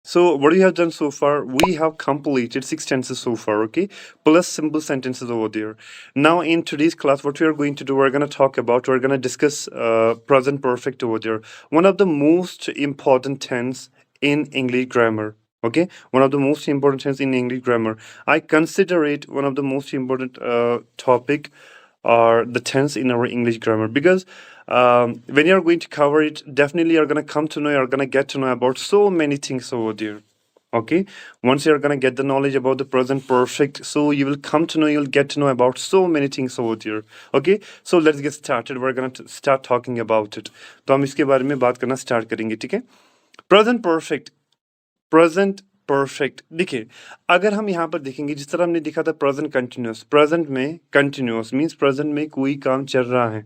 So what we have done so far, we have completed 6 tenses so far, okay, plus simple sentences over there. Now in today's class, what we are going to do, we're going to talk about, we're going to discuss present perfect over there, one of the most important tense in English grammar. Okay, one of the most important tense in English grammar. I consider it one of the most important topic or the tense in our English grammar, because when you're going to cover it, definitely you're going to come to know, you're going to get to know about so many things over there. Okay, once you're going to get the knowledge about the present perfect, so you will come to know, you'll get to know about so many things over there. Okay, so let's get started. We're going to start talking about it. तो हम इसके बारे में बात करना start करेंगे, ठीक है. Present perfect. प्रेजेंट परफेक्ट देखिए, अगर हम यहाँ पर देखेंगे, जिस तरह हमने देखा था प्रेजेंट कंटिन्यूस, प्रेजेंट में कंटिन्यूस मीन्स प्रेजेंट में कोई काम चल रहा है.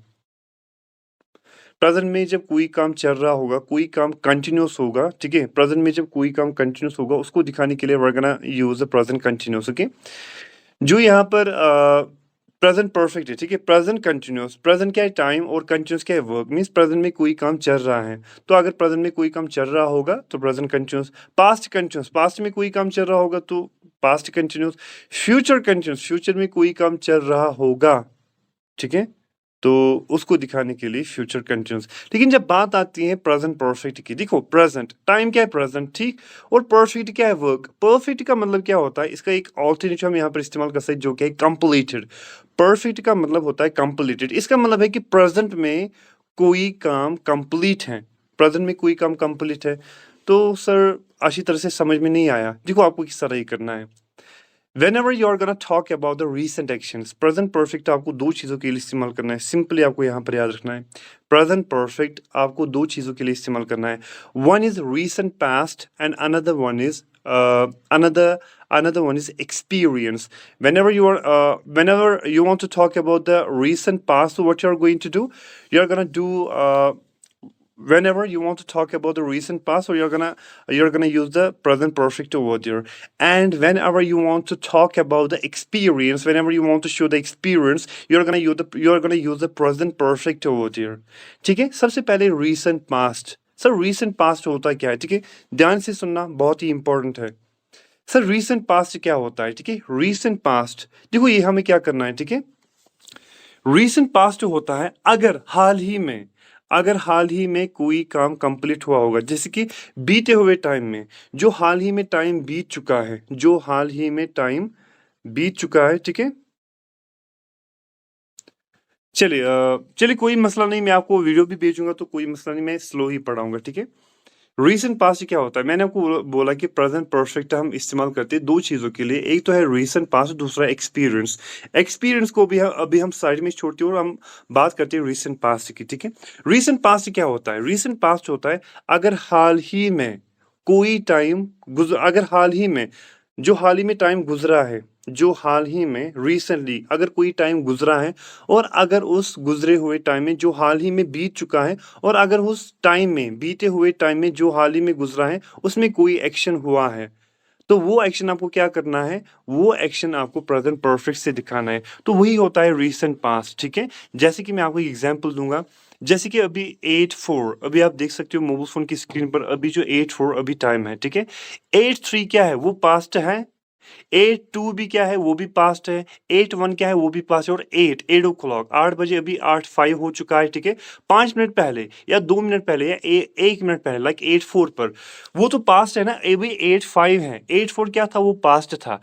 प्रेजेंट में जब कोई काम चल रहा होगा, कोई काम कंटिन्यूस होगा, ठीक है. प्रेजेंट में जब कोई काम कंटिन्यूस होगा, उसको दिखाने के लिए we're gonna use the present continuous. Okay, जो यहाँ पर प्रेजेंट परफेक्ट है, ठीक है. प्रेजेंट कंटिन्यूस, प्रेजेंट क्या है टाइम और कंटिन्यूस क्या है वर्क, मीन्स प्रेजेंट में कोई काम चल रहा है. तो अगर प्रेजेंट में कोई काम चल रहा होगा तो present continuous. Past continuous, past में कोई काम चल रहा होगा तो past continuous. Future continuous, future में कोई काम चल रहा होगा, ठीक है, तो उसको दिखाने के लिए फ्यूचर कंटिन्यूस. लेकिन जब बात आती है प्रेजेंट परफेक्ट की, देखो प्रेजेंट टाइम क्या है प्रेजेंट, ठीक, और परफेक्ट क्या है वर्क. परफेक्ट का मतलब क्या होता है, इसका एक ऑल्टरनेटिव हम यहाँ पर इस्तेमाल कर सकते हैं जो कि है कंप्लीटेड. परफेक्ट का मतलब होता है कंप्लीटेड. इसका मतलब है कि प्रेजेंट में कोई काम कंप्लीट है, प्रेजेंट में कोई काम कंप्लीट है. तो सर अच्छी तरह से समझ में नहीं आया. देखो आपको किस तरह ये करना है. Whenever you are gonna talk about the recent actions, present perfect आपको दो चीज़ों के लिए इस्तेमाल करना है. सिंपली आपको यहाँ पर याद रखना है, present perfect आपको दो चीज़ों के लिए इस्तेमाल करना है. One is recent past and another one is another one is experience. Whenever you want to talk about the recent past, so what you are going to do, you are gonna do whenever you want to talk about the recent past, so you're gonna use the present perfect over there. And whenever you want to talk about the experience, whenever you want to show the experience, you're gonna use the present perfect over there. ठीक है. सबसे पहले recent past. Sir recent past होता क्या है, ठीक है, ध्यान से सुनना, बहुत ही इंपॉर्टेंट है. सर recent past क्या होता है, ठीक है. recent past देखो, ये हमें क्या करना है, ठीक है. recent past होता है अगर हाल ही में कोई काम कंप्लीट हुआ होगा, जैसे कि बीते हुए टाइम में, जो हाल ही में टाइम बीत चुका है, जो हाल ही में टाइम बीत चुका है, ठीक है. चलिए कोई मसला नहीं, मैं आपको वीडियो भी भेजूंगा तो कोई मसला नहीं, मैं स्लो ही पढ़ाऊंगा, ठीक है. रीसेंट पास्ट क्या होता है, मैंने आपको बोला कि प्रेजेंट परफेक्ट हम इस्तेमाल करते हैं दो चीज़ों के लिए. एक तो है रीसेंट पास्ट, दूसरा एक्सपीरियंस. एक्सपीरियंस को भी अभी हम साइड में छोड़ते हैं और हम बात करते हैं रीसेंट पास्ट की, ठीक है. रीसेंट पास्ट क्या होता है, रीसेंट पास्ट होता है अगर हाल ही में कोई टाइम अगर हाल ही में जो हाल ही में टाइम गुजरा है, जो हाल ही में रिसेंटली अगर कोई टाइम गुजरा है, और अगर उस गुजरे हुए टाइम में जो हाल ही में बीत चुका है, और अगर उस टाइम में बीते हुए टाइम में जो हाल ही में गुजरा है उसमें कोई एक्शन हुआ है, तो वो एक्शन आपको क्या करना है, वो एक्शन आपको प्रेजेंट परफेक्ट से दिखाना है. तो वही होता है रीसेंट पास्ट, ठीक है. जैसे कि मैं आपको एग्जांपल दूंगा, जैसे कि अभी 8:04, अभी आप देख सकते हो मोबाइल फोन की स्क्रीन पर, अभी जो 8:04 अभी टाइम है, ठीक है. 8:03 क्या है, वो पास्ट है. 8:02 भी क्या है, वो भी पास्ट है. 8:01 क्या है, वो भी पास्ट है. और 8 o'clock 8 बजे अभी 8:05 हो चुका है, ठीक है. 5 मिनट पहले या 2 मिनट पहले या 1 मिनट पहले, लाइक 8:04 पर, वो तो पास्ट है ना. अभी 8:05 है, 8:04 क्या था, वो पास्ट था.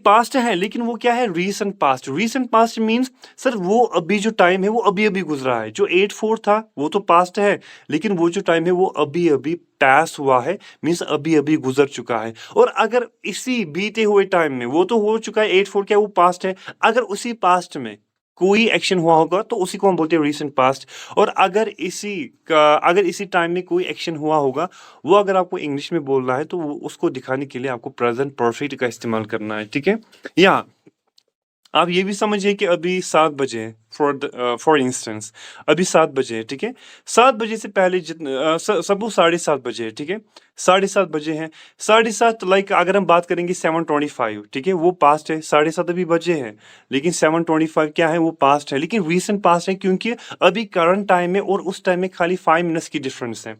पास्ट है, लेकिन वो क्या है, recent past. Recent past means sir वो अभी जो टाइम है वो अभी अभी गुजरा है. जो 8:04 था वो तो पास्ट है, लेकिन वो जो टाइम है वो अभी अभी पास हुआ है, मीन्स अभी अभी गुजर चुका है. और अगर इसी बीते हुए टाइम में, वो तो हो चुका है 8:04 क्या, वो पास्ट है, अगर उसी पास्ट में कोई एक्शन हुआ होगा तो उसी को हम बोलते हैं रीसेंट पास्ट. और अगर इसी टाइम में कोई एक्शन हुआ होगा, वो अगर आपको इंग्लिश में बोलना है तो उसको दिखाने के लिए आपको प्रेजेंट परफेक्ट का इस्तेमाल करना है, ठीक है. या आप ये भी समझिए कि अभी 7 बजे हैं, फॉर इंस्टेंस अभी 7 बजे है, ठीक है। 7 बजे से पहले जितने सपोज 7:30 बजे है, ठीक है। 7:30 बजे हैं, 7:30 लाइक अगर हम बात करेंगे 7:25, ठीक है, वो पास्ट है। 7:30 अभी बजे हैं, लेकिन 7:25 क्या है, वो पास्ट है, लेकिन रीसेंट पास्ट है क्योंकि अभी करंट टाइम है और उस टाइम में खाली 5 मिनट्स की डिफरेंस है।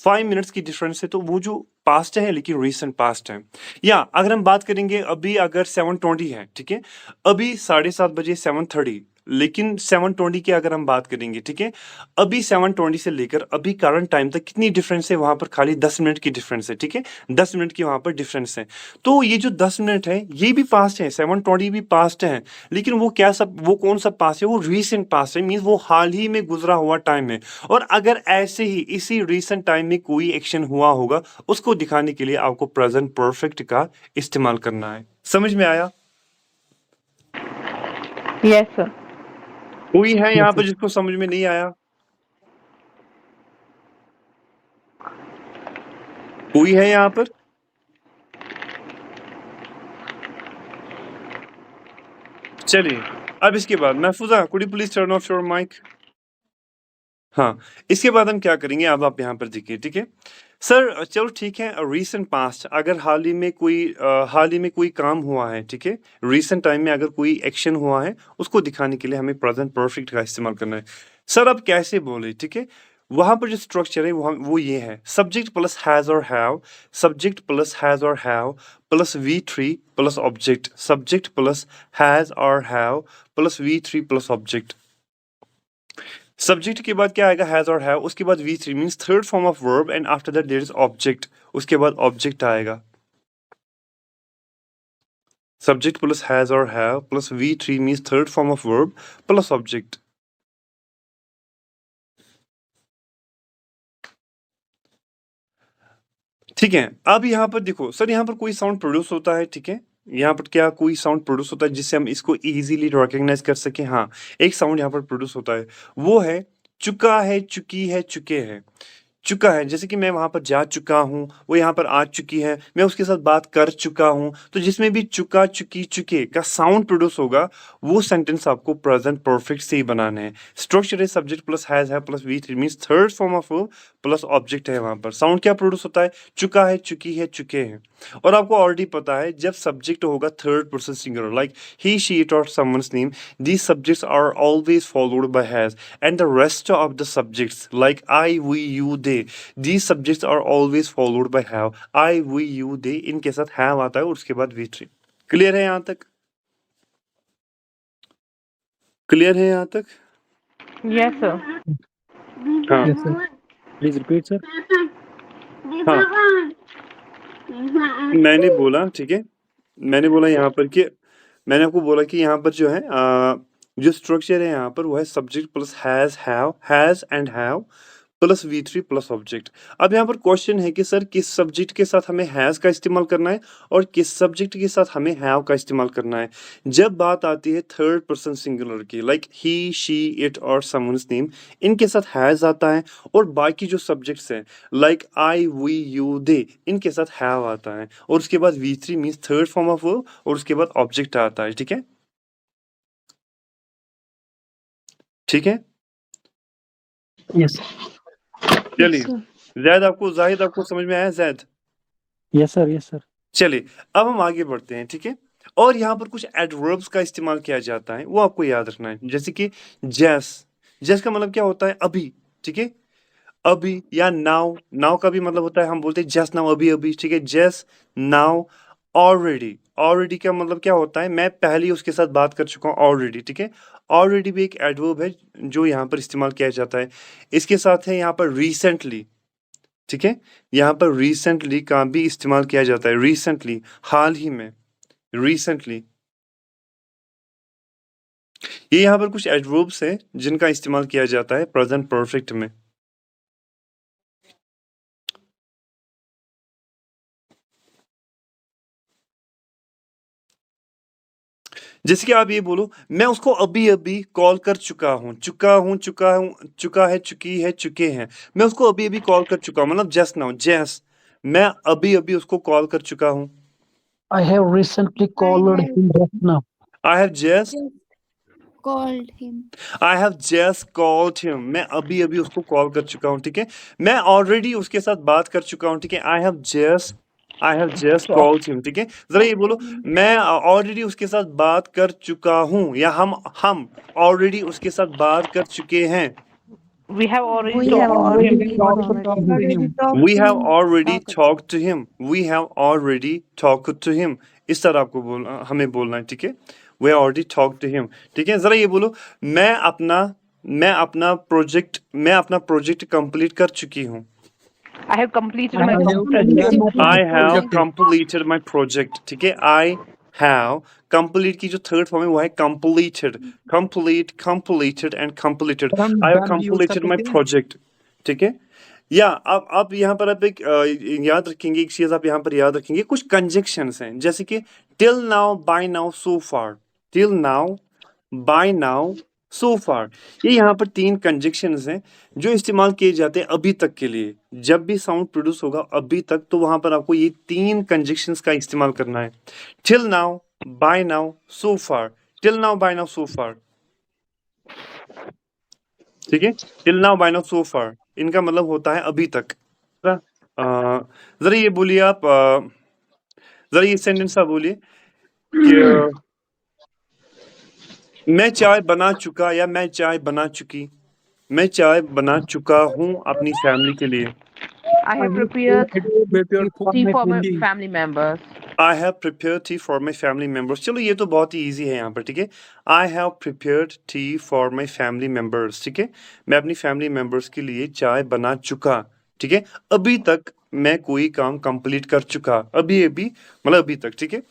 5 मिनट्स की डिफरेंस है, तो वो जो पास्ट है लेकिन रीसेंट पास्ट है। या अगर हम बात करेंगे अभी अगर 7:20 है, ठीक है, अभी 7:30 बजे 7:30, लेकिन 7:20 की अगर हम बात करेंगे, ठीक है, अभी 7:20 से लेकर अभी करंट टाइम तक कितनी डिफरेंस है, वहां पर खाली 10 मिनट की डिफरेंस है, ठीक है। 10 मिनट की वहां पर डिफरेंस है। तो ये जो 10 मिनट है ये भी पास्ट है, 7:20 भी पास्ट है, लेकिन वो क्या सब, वो कौन सा पास्ट है, वो रीसेंट पास्ट है, मीन्स वो हाल ही में गुजरा हुआ टाइम है। और अगर ऐसे ही इसी रीसेंट टाइम में कोई एक्शन हुआ होगा, उसको दिखाने के लिए आपको प्रेजेंट परफेक्ट का इस्तेमाल करना है। समझ में आया? Yes sir. कोई है यहाँ पर जिसको समझ में नहीं आया? कोई है यहाँ पर? चलिए, अब इसके बाद Mahfuza, could you please turn off your mic? हाँ, इसके बाद हम क्या करेंगे, अब आप यहाँ पर देखिए, ठीक है। सर चलो ठीक है, रीसेंट पास्ट अगर हाल ही में कोई काम हुआ है, ठीक है, रीसेंट टाइम में अगर कोई एक्शन हुआ है, उसको दिखाने के लिए हमें प्रेजेंट परफेक्ट का इस्तेमाल करना है। सर अब कैसे बोले, ठीक है, वहां पर जो स्ट्रक्चर है वो ये है, सब्जेक्ट प्लस हैज और हैव, सब्जेक्ट प्लस हैज और have plus V3 plus object, subject plus has और have plus V3 plus object. Subject के बाद क्या आएगा, हैज और हैव, उसके बाद V3 means third form of verb and after that there is object, उसके बाद ऑब्जेक्ट आएगा। सब्जेक्ट प्लस हैज और have plus V3 means third form of verb plus object. ठीक है, अब यहाँ पर देखो सर, यहाँ पर कोई साउंड प्रोड्यूस होता है, ठीक है, यहाँ पर क्या कोई साउंड प्रोड्यूस होता है जिससे हम इसको इजीली रिकॉग्नाइज कर सके? हाँ, एक साउंड यहाँ पर प्रोड्यूस होता है, वो है चुका है, चुकी है, चुके हैं। चुका है, जैसे कि मैं वहां पर जा चुका हूँ, वो यहाँ पर आ चुकी है, मैं उसके साथ बात कर चुका हूँ, तो जिसमें भी चुका, चुकी, चुके का साउंड प्रोड्यूस होगा, वो सेंटेंस आपको प्रेजेंट परफेक्ट से ही बनाना है। स्ट्रक्चर है सब्जेक्ट प्लस हैज है plus V3 means third form of plus object है। वहां पर साउंड क्या प्रोड्यूस होता है, चुका है, चुकी है, चुके हैं। और आपको ऑलरेडी पता है जब सब्जेक्ट होगा third person singular like he, she, it और someone's name, these subjects are always followed by has, and the rest of the subjects like I, we, you, they, these subjects are always followed by have. I, we, you, they इनके साथ have आता है और उसके बाद V3। Clear है यहाँ तक? क्लियर है यहाँ तक? Yes sir. हाँ, Yes, sir. Please repeat, sir. हाँ, मैंने बोला, ठीक है, मैंने बोला यहाँ पर कि मैंने आपको बोला कि यहाँ पर जो है जो स्ट्रक्चर है यहाँ पर वो है subject plus has, have, has and have plus V3 plus object. अब यहाँ पर क्वेश्चन है कि सर किस सब्जेक्ट के साथ हमें हैज का इस्तेमाल करना है और किस सब्जेक्ट के साथ हमें हैव का इस्तेमाल करना है। जब बात आती है थर्ड पर्सन सिंगुलर की लाइक ही, शी, इट और समवन्स नेम, इनके साथ हैज आता है, और बाकी जो सब्जेक्ट्स हैं लाइक आई, वी, यू, दे, इनके साथ हैव आता है, और उसके बाद V3 means third form of verb और उसके बाद ऑब्जेक्ट आता है। ठीक है, ठीक है, Yes. चलिए। जाहिद आपको समझ में आया? Zaid, Yes, sir. Yes, sir. चलिए अब हम आगे बढ़ते हैं। ठीक है, और यहाँ पर कुछ एडवर्ब्स का इस्तेमाल किया जाता है, वो आपको याद रखना है, जैसे कि जैस। जैस का मतलब क्या होता है, अभी। ठीक है, अभी, या नाउ। नाउ का भी मतलब होता है, हम बोलते हैं जस्ट नाउ, अभी अभी। ठीक है, जस्ट नाउ। ऑलरेडी, ऑलरेडी का मतलब क्या होता है, मैं पहले ही उसके साथ बात कर चुका हूँ, ऑलरेडी। ठीक है, ऑलरेडी भी एक एडवर्ब है जो यहाँ पर इस्तेमाल किया जाता है। इसके साथ है यहाँ पर रिसेंटली। ठीक है, यहाँ पर रिसेंटली का भी इस्तेमाल किया जाता है, रिसेंटली, हाल ही में, रिसेंटली। ये यहाँ पर कुछ एडवर्ब्स हैं जिनका इस्तेमाल किया जाता है प्रेजेंट परफेक्ट में। जैसे कि आप ये बोलो, मैं उसको अभी अभी कॉल कर चुका हूँ, चुका हूँ, चुका हूँ, चुका है, चुकी है, चुके हैं। मैं उसको अभी अभी कॉल कर चुका हूँ, मतलब जस्ट नाउ, जस्ट, मैं अभी अभी उसको कॉल कर चुका हूँ। I have recently called him just now. I have just called him. I have just called him, मैं अभी अभी उसको कॉल कर चुका हूँ, ठीक है। मैं ऑलरेडी उसके साथ बात कर चुका हूँ, ठीक है। I have just called him, ठीक है। जरा ये बोलो, मैं ऑलरेडी उसके साथ बात कर चुका हूँ, या हम ऑलरेडी उसके साथ बात कर चुके हैं। We have already We talked have to already him. We have already talked to him. We have already talked to him. इस तरह आपको हमें बोलना है, ठीक है। We have already talked to him, ठीक है। जरा ये बोलो, मैं अपना प्रोजेक्ट कंप्लीट कर चुकी हूँ। I have completed my I have completed my project, ठीक है। I have complete की जो थर्ड फॉर्म है वो है completed and completed. I have completed my project, ठीक है। या अब यहाँ पर आप एक याद रखेंगे, एक चीज आप यहाँ पर याद रखेंगे, कुछ कंजक्शंस हैं, जैसे कि till now, by now, so far, till now, by now, so far। ये यहाँ पर 3 कंजक्शंस हैं जो इस्तेमाल किए जाते हैं अभी तक के लिए। जब भी साउंड प्रोड्यूस होगा अभी तक, तो वहां पर आपको ये 3 कंजक्शंस का इस्तेमाल करना है। till now, by now, so far, till now, by now, so far, ठीक है। till now, by now, so far इनका मतलब होता है अभी तक। जरा ये बोलिए आप, जरा ये सेंटेंस आप बोलिए कि मैं चाय बना चुका या मैं चाय बना चुकी। मैं चाय बना चुका हूँ अपनी फैमिली के लिए। I have prepared tea for my family members. I have prepared tea for my family members। चलो ये तो बहुत ही इजी है यहाँ पर, ठीक है। I have prepared tea for my family members, ठीक है। मैं अपनी फैमिली मेंबर्स के लिए चाय बना चुका, ठीक है। अभी तक मैं कोई काम कंप्लीट कर चुका, अभी मतलब अभी तक, ठीक है।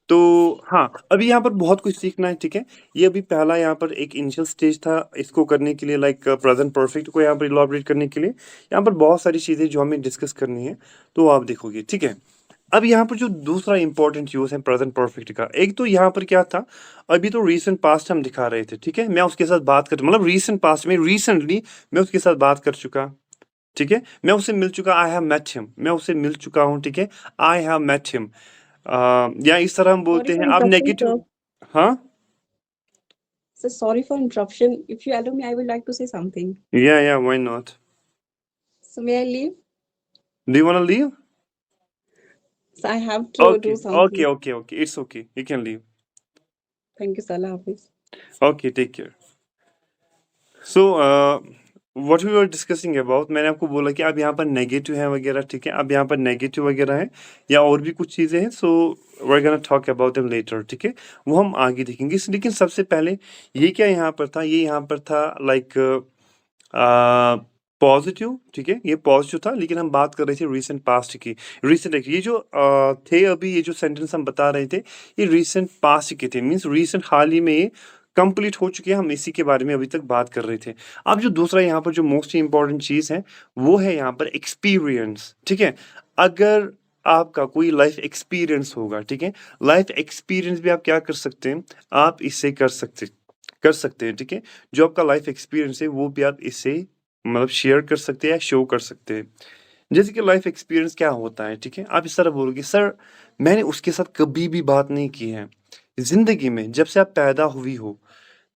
तो हाँ, अभी यहाँ पर बहुत कुछ सीखना है, ठीक है। ये अभी पहला यहाँ पर एक इनिशियल स्टेज था इसको करने के लिए, लाइक प्रेजेंट परफेक्ट को यहाँ पर इलॉबरेट करने के लिए। यहाँ पर बहुत सारी चीज़ें जो हमें डिस्कस करनी है, तो आप देखोगे, ठीक है। अब यहाँ पर जो दूसरा इंपॉर्टेंट यूज है प्रेजेंट परफेक्ट का, एक तो यहाँ पर क्या था, अभी तो रीसेंट पास्ट हम दिखा रहे थे, ठीक है। मैं उसके साथ बात कर, मतलब रीसेंट पास्ट में रिसेंटली मैं उसके साथ बात कर चुका, ठीक है। मैं उससे मिल चुका, आई हैव मेट हिम, मैं उससे मिल चुका हूँ, ठीक है। आई हैव मेट हिम, या इस तरह हम बोलते हैं। अब नेगेटिव, हाँ, So sorry for interruption. If you allow me, I would like to say something. yeah, why not? So may I leave? Do you want to leave? So I have to do something. Okay, it's okay, you can leave. Thank you, Salah Hafiz. Okay, take care. So what we were discussing about, मैंने आपको बोला कि अब यहाँ पर negative है वगैरह, ठीक है। अब यहाँ पर नेगेटिव वगैरह है या और भी कुछ चीज़ें हैं, सो we're gonna talk about them later, ठीक है। वो हम आगे देखेंगे। लेकिन सबसे पहले ये क्या यहाँ पर था, ये यहाँ पर था लाइक पॉजिटिव, ठीक है। ये पॉजिटिव था, लेकिन हम बात कर रहे थे रीसेंट पास्ट की। रीसेंट ये जो थे, अभी ये जो सेंटेंस हम बता रहे थे, ये रीसेंट पास्ट के थे, मीन्स रीसेंट हाल ही में ये कंप्लीट हो चुके हैं। हम इसी के बारे में अभी तक बात कर रहे थे। अब जो दूसरा यहाँ पर जो मोस्ट इंपॉर्टेंट चीज़ है, वो है यहाँ पर एक्सपीरियंस, ठीक है। अगर आपका कोई लाइफ एक्सपीरियंस होगा, ठीक है, लाइफ एक्सपीरियंस भी आप क्या कर सकते हैं, आप इससे कर सकते हैं, ठीक है। जो आपका लाइफ एक्सपीरियंस है वो भी आप इससे मतलब शेयर कर सकते हैं या शो कर सकते हैं। जैसे कि लाइफ एक्सपीरियंस क्या होता है, ठीक है। आप इस तरह बोलोगे, सर मैंने उसके साथ कभी भी बात नहीं की है जिंदगी में, जब से आप पैदा हुई हो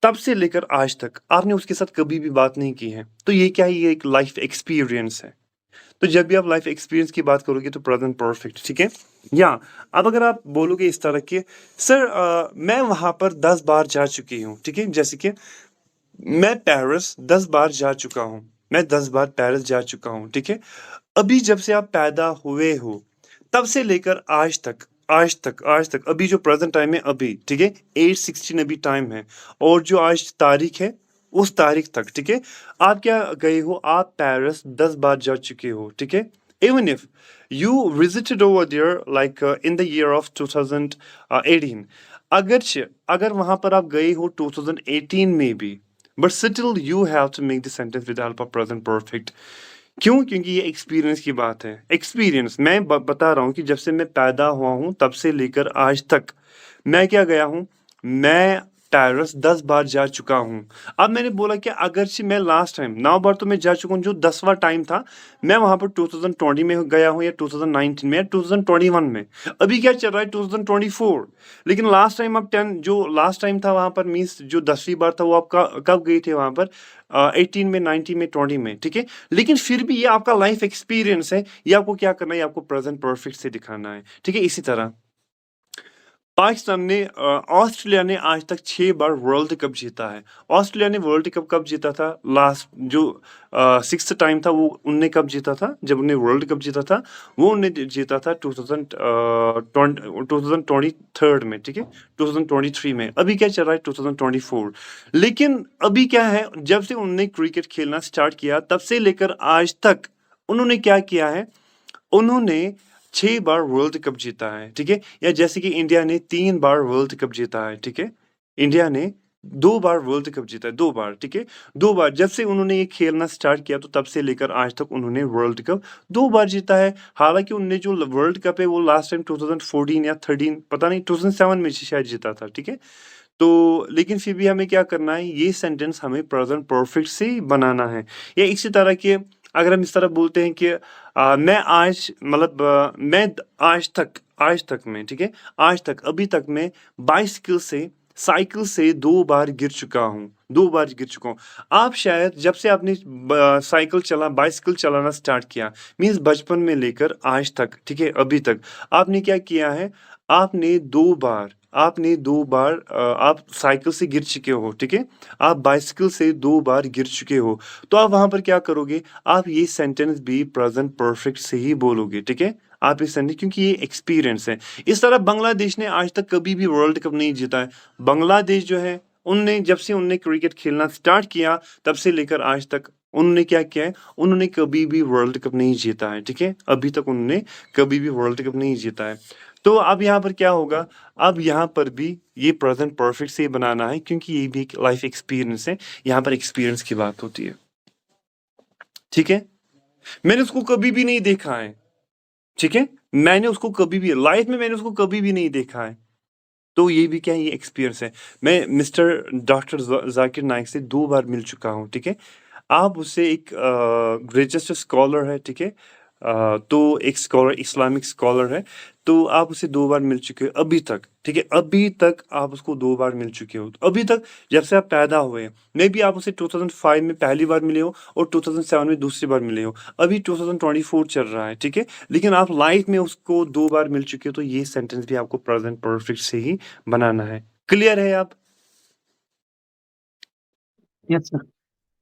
तब से लेकर आज तक आपने उसके साथ कभी भी बात नहीं की है, तो ये क्या है, ये एक लाइफ एक्सपीरियंस है। तो जब भी आप लाइफ एक्सपीरियंस की बात करोगे तो प्रेजेंट परफेक्ट, ठीक है। या अब अगर आप बोलोगे इस तरह के, सर मैं वहां पर 10 बार जा चुकी हूँ, ठीक है। जैसे कि मैं पेरिस 10 बार जा चुका हूँ, मैं 10 बार पेरिस जा चुका हूँ, ठीक है। अभी जब से आप पैदा हुए हो तब से लेकर आज तक अभी जो प्रेजेंट टाइम है अभी, ठीक है, 8:16 अभी टाइम है, और जो आज तारीख है उस तारीख तक, ठीक है, आप क्या गए हो, आप पेरिस 10 बार जा चुके हो, ठीक है। Even if you visited over there like in the year of 2018, अगर वहां पर आप गए हो 2018 में भी, but still you have to make the sentence with the help of present perfect। क्यों? क्योंकि ये एक्सपीरियंस की बात है। एक्सपीरियंस मैं बता रहा हूँ कि जब से मैं पैदा हुआ हूँ तब से लेकर आज तक मैं क्या गया हूँ, मैं पेरिस 10 बार जा चुका हूँ। अब मैंने बोला कि अगरचे मैं लास्ट टाइम 9 बार तो मैं जा चुका हूँ, जो 10वां टाइम था मैं वहाँ पर 2020 में गया हूँ या 2019 में या 2021 में। अभी क्या चल रहा है 2024, लेकिन लास्ट टाइम आप 10 जो लास्ट टाइम था वहाँ पर मीन्स जो 10वीं बार था वो आप कब गए थे वहाँ पर 18 में, 19 में, 20 में, ठीक है। लेकिन फिर भी ये आपका लाइफ एक्सपीरियंस है, ये आपको क्या करना है, आपको प्रेजेंट परफेक्ट से दिखाना है, ठीक है। इसी तरह पाकिस्तान ने ऑस्ट्रेलिया ने आज तक 6 बार वर्ल्ड कप जीता है। ऑस्ट्रेलिया ने वर्ल्ड कप कब जीता था? लास्ट जो 6th टाइम था वो उनने कब जीता था? जब उन्हें वर्ल्ड कप जीता था वो उन्हें जीता था 2023 में, ठीक है, 2023 में। अभी क्या चल रहा है 2024। लेकिन अभी क्या है, जब से उन्होंने क्रिकेट खेलना स्टार्ट किया तब से लेकर आज तक उन्होंने क्या किया है, उन्होंने 6 बार वर्ल्ड कप जीता है, ठीक है। या जैसे कि इंडिया ने 3 बार वर्ल्ड कप जीता है, ठीक है। इंडिया ने 2 बार वर्ल्ड कप जीता है, 2 बार, ठीक है, 2 बार। जब से उन्होंने ये खेलना स्टार्ट किया तो तब से लेकर आज तक उन्होंने वर्ल्ड कप 2 बार जीता है। हालांकि उन्होंने जो वर्ल्ड कप है वो लास्ट टाइम 2014 या 13 पता नहीं 2007 में शायद जीता था, ठीक है। तो लेकिन फिर भी हमें क्या करना है, ये सेंटेंस हमें प्रेजेंट परफेक्ट से ही बनाना है। या इसी तरह के अगर हम इस तरह बोलते हैं कि मैं आज मतलब मैं आज तक में, ठीक है, आज तक अभी तक मैं साइकिल से 2 बार गिर चुका हूँ, 2 बार गिर चुका हूँ। आप शायद जब से आपने बाइसिकल चलाना स्टार्ट किया मीन्स बचपन में लेकर आज तक, ठीक है, अभी तक आपने क्या किया है, आपने 2 बार आप साइकिल से गिर चुके हो, ठीक है, आप बाइसिकल से 2 बार गिर चुके हो। तो आप वहां पर क्या करोगे, आप ये सेंटेंस भी प्रेजेंट परफेक्ट से ही बोलोगे, ठीक है। आप इस सेंटेंस, क्योंकि ये एक्सपीरियंस है। इस तरह बांग्लादेश ने आज तक कभी भी वर्ल्ड कप नहीं जीता है। बांग्लादेश जो है उनने जब से उनने क्रिकेट खेलना स्टार्ट किया तब से लेकर आज तक उन्होंने क्या किया है, उन्होंने कभी भी वर्ल्ड कप नहीं जीता है, ठीक है। अभी तक उन्होंने कभी भी वर्ल्ड कप नहीं जीता है। तो अब यहाँ पर क्या होगा, अब यहाँ पर भी ये प्रेजेंट परफेक्ट से बनाना है, क्योंकि ये भी एक लाइफ एक्सपीरियंस है। यहाँ पर एक्सपीरियंस की बात होती है, ठीक है। मैंने उसको कभी भी नहीं देखा है, ठीक है, मैंने उसको कभी भी लाइफ में मैंने उसको कभी भी नहीं देखा है। तो ये भी क्या है, ये एक्सपीरियंस है। मैं मिस्टर डॉक्टर जाकिर नाइक से 2 बार मिल चुका हूँ, ठीक है। आप उससे एक ग्रेटेस्ट स्कॉलर है, ठीक है। तो एक स्कॉलर, इस्लामिक स्कॉलर है, तो आप उसे 2 बार मिल चुके हो अभी तक, ठीक है। अभी तक आप उसको 2 बार मिल चुके हो, अभी तक जब से आप पैदा हुए हैं। मे बी आप उसे 2005 में पहली बार मिले हो और 2007 में दूसरी बार मिले हो। अभी 2024 चल रहा है, ठीक है, लेकिन आप लाइफ में उसको 2 बार मिल चुके हो। तो ये सेंटेंस भी आपको प्रेजेंट परफेक्ट से ही बनाना है। क्लियर है आप यस सर।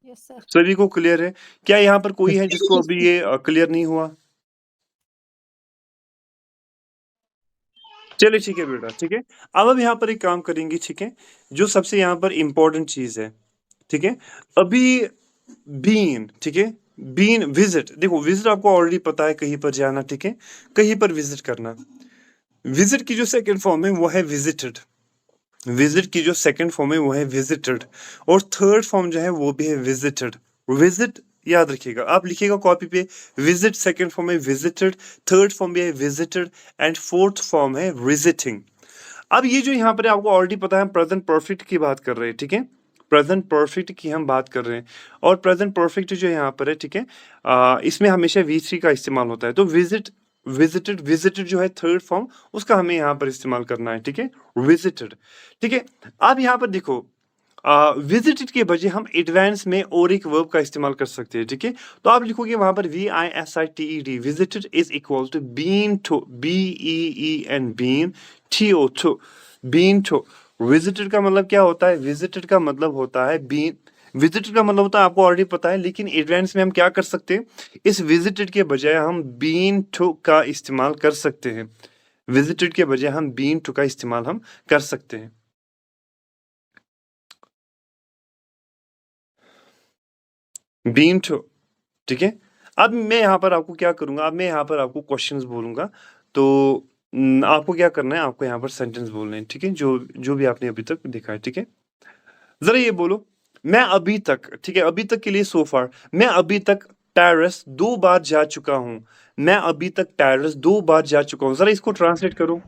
Yes sir. सभी को? क्लियर है? क्या यहाँ पर कोई है जिसको अभी ये क्लियर नहीं हुआ? चलिए ठीक है बेटा, ठीक है। अब यहाँ पर एक काम करेंगे, ठीक है, जो सबसे यहाँ पर इम्पोर्टेंट चीज है, ठीक है। अभी बीन, ठीक है, बीन विजिट, देखो विजिट आपको ऑलरेडी पता है, कहीं पर जाना, ठीक है, कहीं पर विजिट करना। विजिट की जो सेकंड फॉर्म है वो है विजिटेड, विजिट की जो सेकंड फॉर्म है वो है विजिटेड, और थर्ड फॉर्म जो है वो भी है विजिटेड। विजिट याद रखिएगा, आप लिखिएगा कॉपी पे, विजिट सेकंड फॉर्म है विजिटेड, थर्ड फॉर्म भी है विजिटेड, एंड फोर्थ फॉर्म है विजिटिंग। अब ये जो यहाँ पर आपको ऑलरेडी पता है, हम प्रेजेंट परफेक्ट की बात कर रहे हैं, ठीक है, प्रेजेंट परफेक्ट की हम बात कर रहे हैं। और प्रेजेंट परफेक्ट जो यहाँ पर है, ठीक है, इसमें हमेशा V3 का इस्तेमाल होता है। तो विजिट, विजिटेड जो है थर्ड फॉर्म, उसका हमें यहाँ पर इस्तेमाल करना है, ठीक है, विजिटेड, ठीक है। अब यहाँ पर देखो, विजिटेड के बजाय हम एडवांस में और एक वर्ब का इस्तेमाल कर सकते हैं, ठीक है। तो आप लिखोगे वहां पर VISITED, visited is equal to been to, BEEN, been TO, been to. Visited का मतलब क्या होता है, विजिटेड का मतलब होता है बीन, विजिटेड का मतलब होता है आपको ऑलरेडी पता है, लेकिन एडवांस में हम क्या कर सकते हैं, इस विजिटेड के बजाय हम बीन टू का इस्तेमाल कर सकते हैं। विजिटेड के बजाय हम बीन टू का इस्तेमाल हम कर सकते हैं। बीन टू, ठीक है। अब मैं यहाँ पर आपको क्या करूंगा, अब मैं यहाँ पर आपको क्वेश्चंस बोलूंगा। तो आपको क्या करना है, आपको यहाँ पर सेंटेंस बोलने हैं, ठीक है, जो भी आपने अभी तक देखा है, ठीक है। जरा ये बोलो, मैं अभी तक, ठीक है, अभी तक के लिए सो फार, मैं अभी तक पेरिस 2 बार जा चुका हूँ। मैं अभी तक पेरिस 2 बार जा चुका हूँ। जरा इसको ट्रांसलेट करो।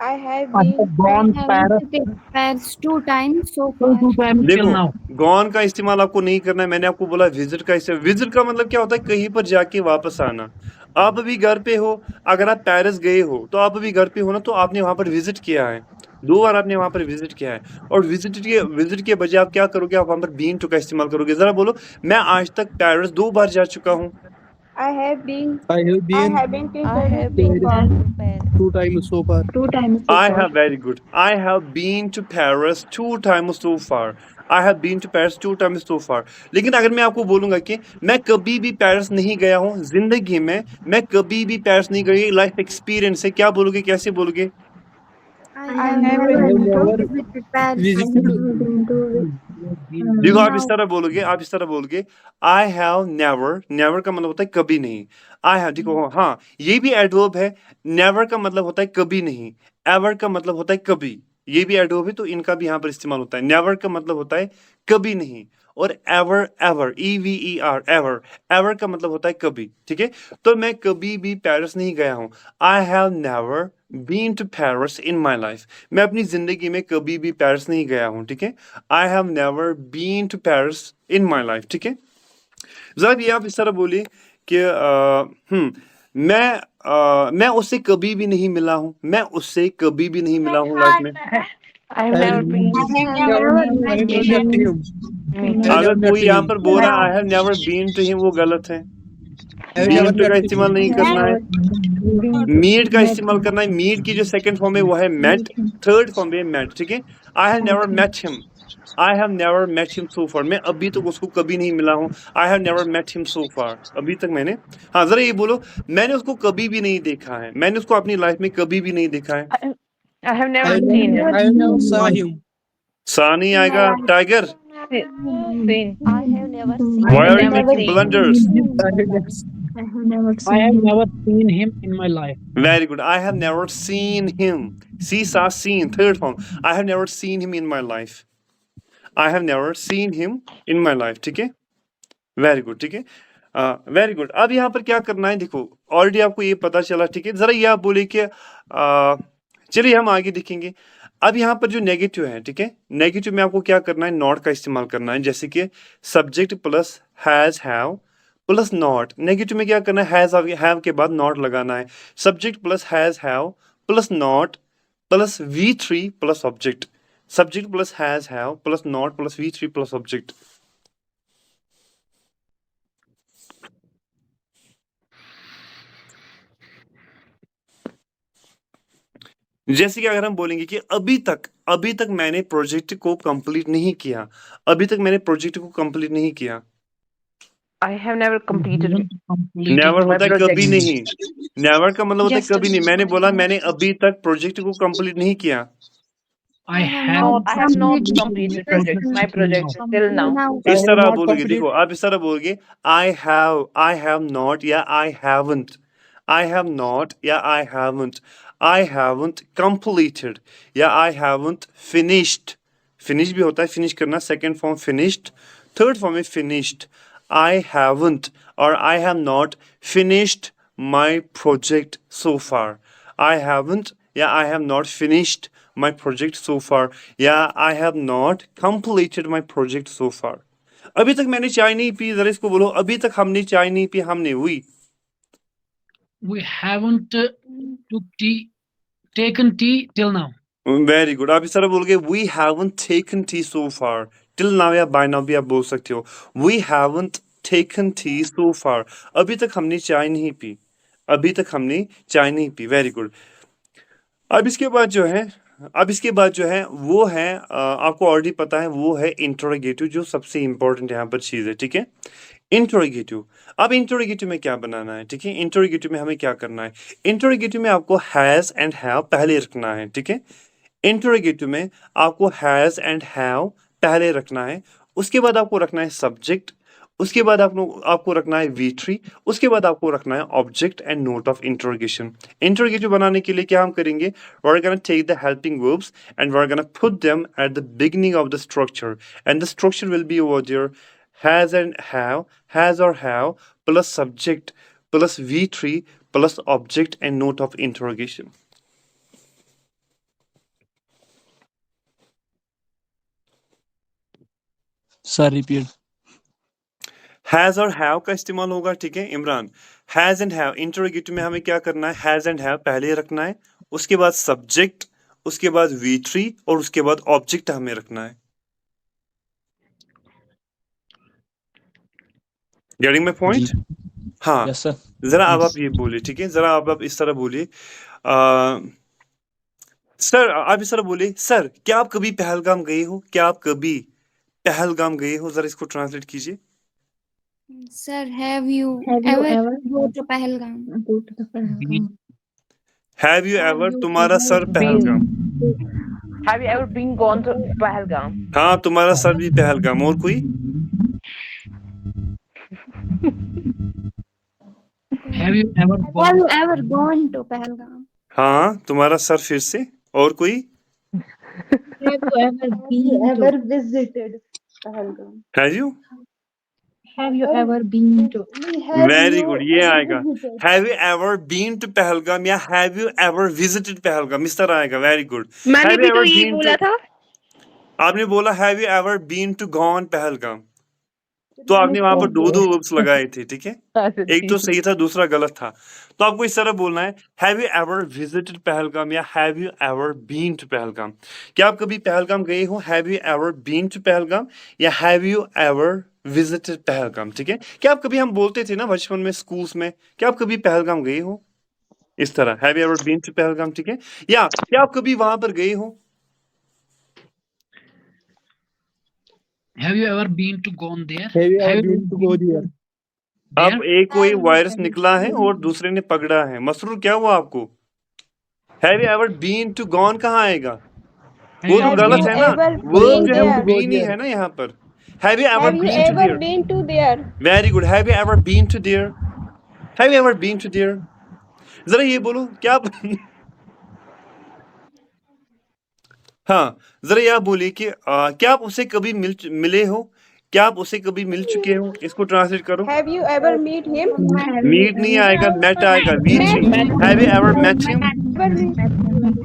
I have I been have gone Paris Paris 2 times so far. two times till देखो now. गॉन का इस्तेमाल आपको नहीं करना है। मैंने आपको बोला विजिट का इस्तेमाल। विजिट का मतलब क्या होता है? कहीं पर जाके वापस आना। आप अभी घर पे हो, अगर आप पेरिस गए हो तो आप अभी घर पे हो ना, तो आपने वहां पर विजिट किया है, 2 बार आपने वहां पर विजिट किया है। और विजिट के बजाय आप क्या करोगे? आप वहां पर बीन टू का इस्तेमाल करोगे। जरा बोलो, मैं आज तक पेरिस 2 बार जा चुका हूँ। I have been I have I been haven't been I Paris have so been far. to Paris. 2 times so far. 2 times so I far. have very good. I have been to Paris 2 times so far. I have been to Paris 2 times so far. लेकिन अगर मैं आपको बोलूंगा कि मैं कभी भी Paris नहीं गया हूँ जिंदगी में, मैं कभी भी पेरिस नहीं गई, लाइफ एक्सपीरियंस है, क्या बोलोगे? कैसे बोलोगे? I have never visited Paris. देखो आप इस तरह बोलोगे, आप इस तरह बोलोगे, आई हैव नेवर। नेवर का मतलब होता है कभी नहीं। आई हैव, देखो हाँ, ये भी एडवर्ब है। नेवर का मतलब होता है कभी नहीं, एवर का मतलब होता है कभी। ये भी एडवर्ब है, तो इनका भी यहाँ पर इस्तेमाल होता है। नेवर का मतलब होता है कभी नहीं, और ever, ever, EVER, ever, ever का मतलब होता है कभी। ठीक है, तो मैं कभी भी पेरिस नहीं गया हूँ। I have never been to Paris in my life. मैं अपनी जिंदगी में कभी भी पेरिस नहीं गया हूँ। ठीक है, I have never been to Paris in my life. ठीक है, जरा भी आप इस तरह बोलिए कि मैं उससे कभी भी नहीं मिला हूँ। मैं उससे कभी भी नहीं मिला हूँ लाइफ में। I have never been to अगर कोई यहाँ पर बोल रहा है I have never been to him, वो गलत है। बीन टू का इस्तेमाल नहीं करना है, मीट का इस्तेमाल करना है। मीट की जो सेकंड फॉर्म है वो है मेट, थर्ड फॉर्म है मेट। ठीक है, I have never met him, I have never met him so far. मैं अभी तक उसको कभी नहीं मिला हूँ। I have never met him so far, अभी तक मैंने। हाँ, जरा ये बोलो, मैंने उसको कभी भी नहीं देखा है। मैंने उसको अपनी लाइफ में कभी भी नहीं देखा है। I have never seen him. I never saw him. सा नहीं आएगा, tiger. Seen. I have never seen. Why are you never making seen. blunders? I have never seen him in my life. Very good. I have never seen him. See, sa, seen, third form. I have never seen him in my life. I have never seen him in my life. ठीक है, very good. ठीक है, very good. अब यहाँ पर क्या करना है? देखो, ऑलरेडी आपको ये पता चला। ठीक है, जरा ये आप बोले कि चलिए हम आगे देखेंगे। अब यहाँ पर जो नेगेटिव है, ठीक है, नेगेटिव में आपको क्या करना है? नॉट का इस्तेमाल करना है। जैसे कि subject plus has, have plus not. Negative में क्या करना है? हैव के बाद नॉट लगाना है। Subject plus has, have plus not plus V3 plus object. Subject plus has, have plus not plus V3 plus object. जैसे कि अगर हम बोलेंगे कि अभी तक मैंने प्रोजेक्ट को कंप्लीट नहीं किया, अभी तक मैंने प्रोजेक्ट को कंप्लीट नहीं किया। I have never completed never my होता है project. कभी नहीं। नेवर का मतलब होता है कभी नहीं। मैंने बोला मैंने अभी तक प्रोजेक्ट को कंप्लीट नहीं किया। I have I have not completed my project till now. इस तरह आप बोलोगे, देखो आप इस तरह बोलोगे, आई हैव नॉट या I haven't, I have not या आई हैवंट कंप्लीटेड या आई हैवंट फिनिश्ड। फिनिश भी होता है, फिनिश करना, second form finished, third form है फिनिश्ड। आई हैवंट और I have not finished my project so far. I haven't या I have not finished my project so far, yeah, I have not completed my project so far. अभी तक मैंने चाय नहीं P. जरा इसको बोलो, अभी तक हमने चाय नहीं पी। हमने we haven't taken tea till now. Very good. आप इस तरह बोलोगे, we haven't taken tea so far. till now या by now भी आप बोल सकते हो। we haven't taken tea so far, अभी तक हमने चाय नहीं पी, अभी तक हमने चाय नहीं पी। Very good. अब इसके बाद जो है वो है आपको ऑलरेडी पता है, वो है इंटरोगेटिव, जो सबसे इंपॉर्टेंट यहाँ पर चीज़ है। ठीक है, इंटरोगेटिव। अब इंटरोगेटिव में क्या बनाना है? ठीक है, इंटरोगेटिव में हमें क्या करना है? इंटरोगेटिव में आपको हैज़ एंड हैव पहले रखना है। ठीक है, इंटरोगेटिव में आपको हैज़ एंड हैव पहले रखना है। उसके बाद आपको रखना है सब्जेक्ट, उसके बाद आपको रखना है V3, उसके बाद आपको रखना है object and note of interrogation. Interrogative बनाने के लिए क्या हम करेंगे? We are gonna take the helping verbs and we are gonna put them at the beginning of the structure, and the structure will be over there has and have, has और have plus subject plus V3 plus object and note of interrogation. Sir, repeat. Has और हैव का इस्तेमाल होगा, ठीक है Imran. Has and have interrogative में हमें क्या करना है, हैज एंड हैव पहले रखना है, उसके बाद सब्जेक्ट, उसके बाद V3 और उसके बाद ऑब्जेक्ट हमें रखना है। Getting my point? हाँ, Yes, sir. जरा अब Yes. आप ये बोलिए, ठीक है, जरा अब आप इस तरह बोलिए। सर आप इस तरह बोलिए, सर क्या आप कभी पहलगाम गए हो, क्या आप कभी पहलगाम गए हो, जरा इसको ट्रांसलेट कीजिए। Sir, have you Have you ever ever go to Pahalgam? go to the Pahalgam? Have you Have ever, you तुम्हारा ever sir been- Pahalgam. Have you ever been gone to Pahalgam? हाँ, तुम्हारा सर भी पहलगाम। और कोई? Have you ever Have gone? you ever gone to Pahalgam? हाँ, तुम्हारा sir फिर से। और कोई? Have you ever been ever visited Pahalgam? Have you? Have you ever been to? Very good, ये आएगा। Have you ever been to Pahalgam या have you ever visited Pahalgam, इस तरह आएगा। Very good. मैंने Have भी you तो ever यही been बोला to- था। आपने बोला have you ever been to gone Pahalgam, तो आपने वहां पर दो वर्ब्स लगाए थे, ठीक है। एक तो सही था, दूसरा गलत था। तो आपको इस तरह बोलना है, have you ever visited Pahalgam या have you ever been to Pahalgam. क्या आप कभी पहलगाम गए हो, have you ever been to Pahalgam या have you ever visited Pahalgam, ठीक है। क्या आप कभी, हम बोलते थे ना बचपन में स्कूल्स में, क्या आप कभी पहलगाम गए हो, इस तरह have you ever been to Pahalgam, ठीक है। या क्या आप कभी वहां पर गए हो। Have you ever been to gone there? Have you ever been to go there? अब There? एक कोई वायरस निकला है और दूसरे ने पकड़ा है। मसरूर क्या हुआ आपको? Have you ever been to gone कहाँ आएगा? Have वो you तो ever गलत been- है ना, ever वर्ब been जो है वो there? बीन ही है ना यहाँ पर। Have you ever Have you been to ever there? been to there? Very good. Have you ever been to there? Have you ever been to there? जरा ये बोलो, क्या आप हाँ, जरा ये आप बोलिए कि क्या आप उसे कभी मिले हो, क्या आप उसे कभी मिल चुके हो, इसको ट्रांसलेट करो। Have you ever meet him? Meet नहीं आएगा, मेट आएगा। Have you ever met him?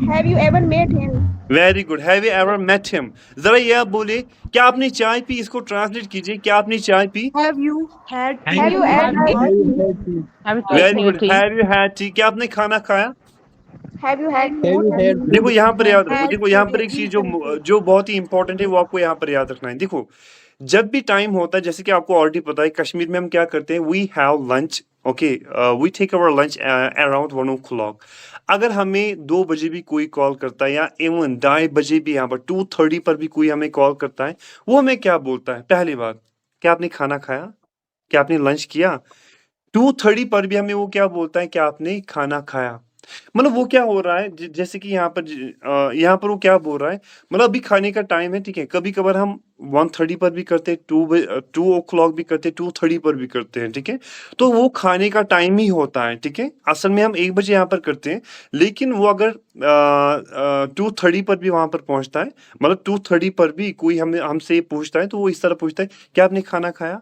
Have you ever met him? Very good. Have you ever met him? जरा ये आप बोलिए, क्या आपने चाय पी, इसको ट्रांसलेट कीजिए, क्या आपने चाय P. Have you had Have Have you had Have you very taken your good. tea? Have you had T? क्या आपने खाना खाया। Have you had Have you had देखो यहाँ पर याद रखो, देखो यहाँ पर एक चीज जो बहुत ही इंपॉर्टेंट है वो आपको यहाँ पर याद रखना है। देखो जब भी टाइम होता है, जैसे कि आपको ऑलरेडी पता है, कश्मीर में हम क्या करते हैं, we have lunch, okay, we take our lunch around 1 o'clock। अगर हमें 2 बजे भी कोई कॉल करता है या इवन 2:30 बजे भी, यहाँ पर 2:30 पर भी कोई हमें कॉल करता है, वो हमें क्या बोलता है, पहली बात, क्या आपने खाना खाया, क्या आपने लंच किया। 2:30 पर भी हमें वो क्या बोलता है, क्या आपने खाना खाया। मतलब वो क्या हो रहा है, जैसे कि यहाँ पर यहाँ पर वो क्या बोल रहा है, मतलब अभी खाने का टाइम है, ठीक है। कभी कभार हम 1:30 पर भी करते हैं, 2 o'clock भी करते हैं, 2:30 पर भी करते हैं, ठीक है। तो वो खाने का टाइम ही होता है, ठीक है। असल में हम 1 बजे यहाँ पर करते हैं, लेकिन वो अगर 2:30 पर भी वहां पर पहुंचता है, मतलब 2:30 पर भी कोई हमसे पूछता है, तो वो इस तरह पूछता है, क्या आपने खाना खाया।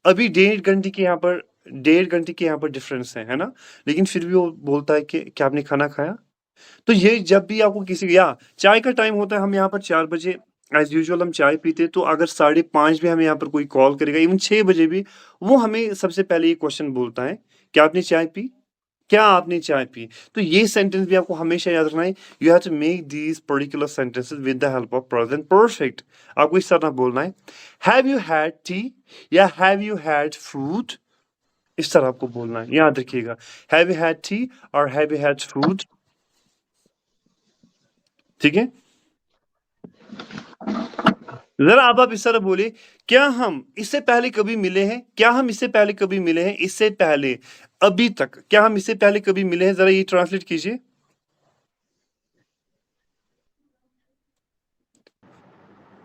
अभी 1.5 घंटे के यहाँ पर 1.5 घंटे के यहाँ पर डिफरेंस है ना, लेकिन फिर भी वो बोलता है कि क्या आपने खाना खाया। तो ये जब भी आपको किसी, या चाय का टाइम होता है, हम यहाँ पर 4 बजे एज यूजुअल हम चाय पीते हैं, तो अगर 5:30 भी हमें यहाँ पर कोई कॉल करेगा, इवन 6 बजे भी, वो हमें सबसे पहले ये क्वेश्चन बोलता है, क्या आपने चाय पी, क्या आपने चाय पी। तो ये सेंटेंस भी आपको हमेशा याद रखना है। You have to make these particular sentences with the help of present perfect. आपको इस तरह बोलना है, हैव यू हैड टी या हैव यू हैड फूड, इस तरह आपको बोलना है, याद रखिएगा। हैव यू हैड टी और हैव यू हैड फूड, ठीक है। जरा आप इस तरह बोलिए, क्या हम इससे पहले कभी मिले हैं, क्या हम इससे पहले कभी मिले हैं, इससे पहले, अभी तक, क्या हम इससे पहले कभी मिले हैं। जरा ये ट्रांसलेट कीजिए।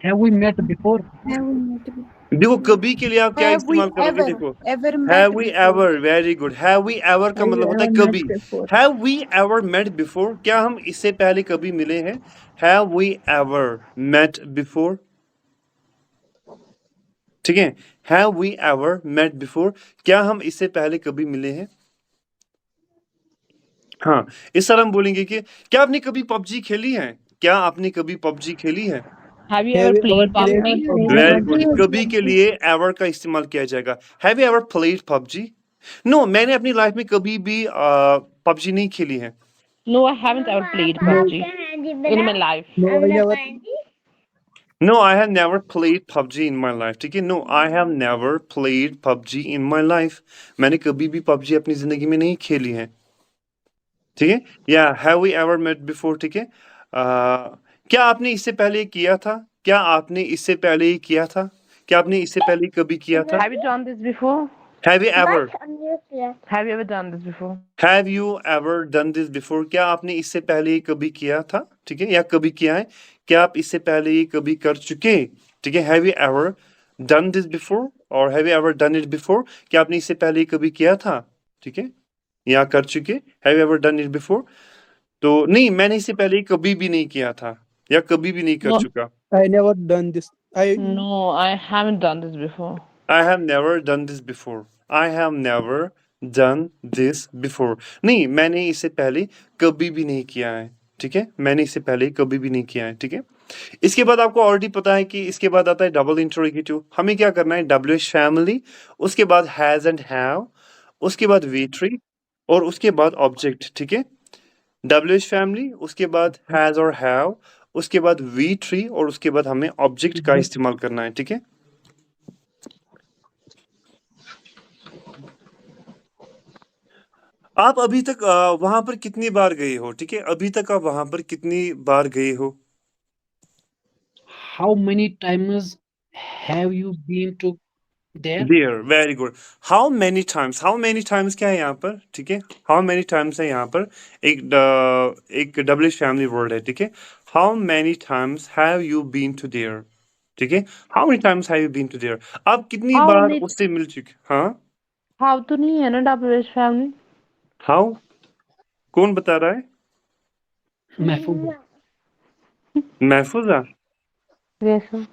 Have we met before? Have we met before? देखो कभी के लिए आप क्या Have we इस्तेमाल करोगे, ever देखो ever met have we before? Ever, very good. Have we ever का Have मतलब you होता है ever met कभी। before? Have we ever met before, क्या हम इससे पहले कभी मिले हैं। Have we ever met before, ठीक है। Have we ever met before, क्या हम इससे पहले कभी मिले हैं। हाँ, इस तरह हम बोलेंगे कि क्या आपने कभी पबजी खेली है, क्या आपने कभी पबजी खेली है। Have you ever played PUBG? Very good, कभी के लिए एवर का इस्तेमाल किया जाएगा। Have you ever played PUBG? No, मैंने अपनी लाइफ में कभी भी पबजी नहीं खेली है। No, I haven't ever played PUBG in my life. No, I have never played PUBG in my life. ठीक है, no, I have never played PUBG in my life. मैंने कभी भी पबजी अपनी जिंदगी में नहीं खेली है। ठीक है, या have we ever met before? ठीक है, क्या आपने इससे पहले किया था? क्या आपने इससे पहले ही किया था? क्या आपने इससे पहले कभी किया था? Have you done this before? Have you ever? Have you ever done this before? Have you ever done this before? क्या आपने इससे पहले ही कभी किया था? ठीक है, या कभी किया है? क्या आप इससे पहले ही कभी कर चुके? ठीक है, have you ever done this before और have you ever done it before? क्या आपने इससे पहले ही कभी किया था? ठीक है, या कर चुके? Have you ever done it before? तो नहीं, मैंने इससे पहले कभी भी नहीं किया था या कभी भी नहीं कर No. चुका। I never done this. No, I haven't done this before. I have never done this before. I have never done this before. नहीं, मैंने इससे पहले कभी भी नहीं किया है। ठीक है, मैंने इससे पहले कभी भी नहीं किया है। ठीक है, इसके बाद आपको ऑलरेडी पता है कि इसके बाद आता है डबल इंटरोगेटिव। हमें क्या करना है? WH फैमिली, उसके बाद हैज एंड हैव, उसके बाद V3 और उसके बाद ऑब्जेक्ट। ठीक है, WH फैमिली, उसके बाद हैज और हैव, उसके बाद V3 और उसके बाद हमें ऑब्जेक्ट का इस्तेमाल करना है। ठीक है, आप अभी तक वहां पर कितनी बार गए हो? ठीक है, अभी तक आप वहां पर कितनी बार गए हो? How many times have you been to there? There, very good. How many times? How many times क्या है यहाँ पर? ठीक है, how many times है यहाँ पर? एक WH फैमिली वर्ड है। ठीक है, how many times have you been to there? ठीक है, how many times have you been to there? आप कितनी How बार many- उससे मिल चुके? हाँ, How तो नहीं है ना WH family? how? कौन बता रहा है? Mahfouz. महफूजा? Yes, sir.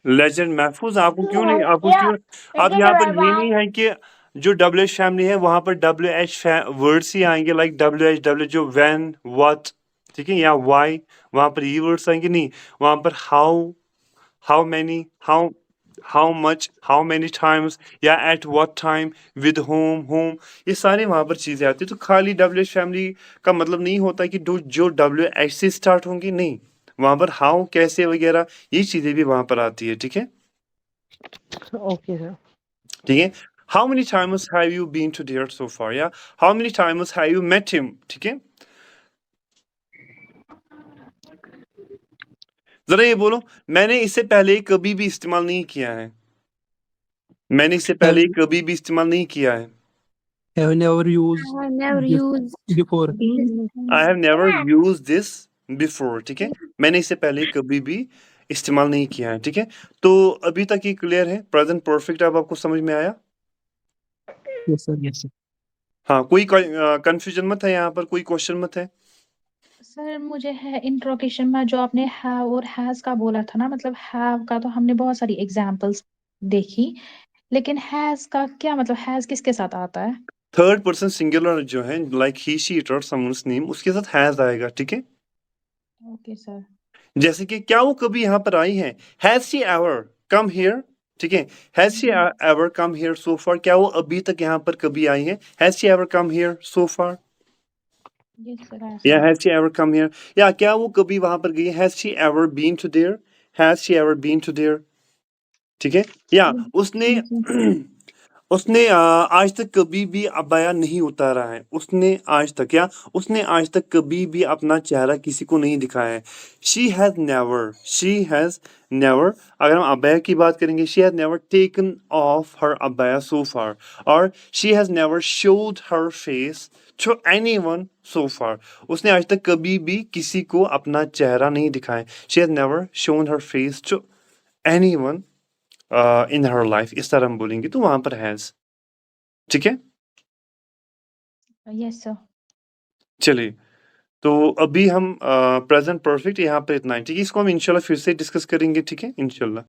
लेजेंड महफूज, आपको क्यों नहीं, आपको क्यों, आप यहाँ पर ये नहीं है कि जो WH फैमिली है वहां पर WH वर्ड्स ही आएंगे, लाइक WH जो व्हेन, व्हाट, ठीक है, या व्हाई, वहां पर ये वर्ड्स आएंगे? नहीं, वहां पर how many, how much, how many times, या at what time, with whom, ये सारे वहां पर चीजें आती है। तो खाली WH फैमिली का मतलब नहीं होता कि जो WH से स्टार्ट होंगी, नहीं, वहां पर हाउ, कैसे वगैरह ये चीजें भी वहां पर आती है। ठीक है, Okay, sir. ठीक है, how many times have you been to there so far, या how many times have you met him? ठीक है, जरा ये बोलो, मैंने इससे पहले कभी भी इस्तेमाल नहीं किया है। मैंने इससे पहले कभी भी इस्तेमाल नहीं किया है। Have never used I have never this used before. I have never used this before. ठीक है, मैंने इससे पहले कभी भी इस्तेमाल नहीं किया है। ठीक है, तो अभी तक ये क्लियर है? प्रेजेंट परफेक्ट अब आपको समझ में आया? Yes, sir. Yes, sir. हाँ, कोई कंफ्यूजन मत है यहाँ पर, कोई क्वेश्चन मत है? सर मुझे है इंट्रोगेशन में जो आपने हैव और हैज का बोला था ना, मतलब हैव का तो हमने बहुत सारी एग्जांपल्स देखी, लेकिन हैज का क्या मतलब, हैज किसके साथ आता है? थर्ड पर्सन सिंगुलर जो है, लाइक ही, शी, इट और समवन्स नेम, उसके साथ हैज आएगा। ठीक है, ओके सर। जैसे कि क्या वो कभी यहाँ पर आई है? Has she ever come here? ठीक है, has she ever come here so far? क्या वो अभी तक यहाँ पर कभी आई है? Has she ever come here so far? Yes sir. या has she ever come here? या क्या वो कभी वहां पर गई? Has she ever been to there? Has she ever been to there? ठीक है, या उसने आज तक कभी भी अबाया नहीं उतारा है। उसने आज तक, या उसने आज तक कभी भी अपना चेहरा किसी को नहीं दिखाया है। शी हैज नेवर, अगर हम अबाया की बात करेंगे, she has never taken off her abaya so far, और she has never showed her face to anyone so far. उसने आज तक कभी भी किसी को अपना चेहरा नहीं दिखाया। She has never shown her face to anyone in her life, इस तरह हम बोलेंगे तो वहां पर हैज। ठीक है, यस सर। चलिए, तो अभी हम प्रेजेंट परफेक्ट यहाँ पर इतना है। ठीक है, इसको हम इंशाल्लाह फिर से डिस्कस करेंगे। ठीक है, इंशाल्लाह।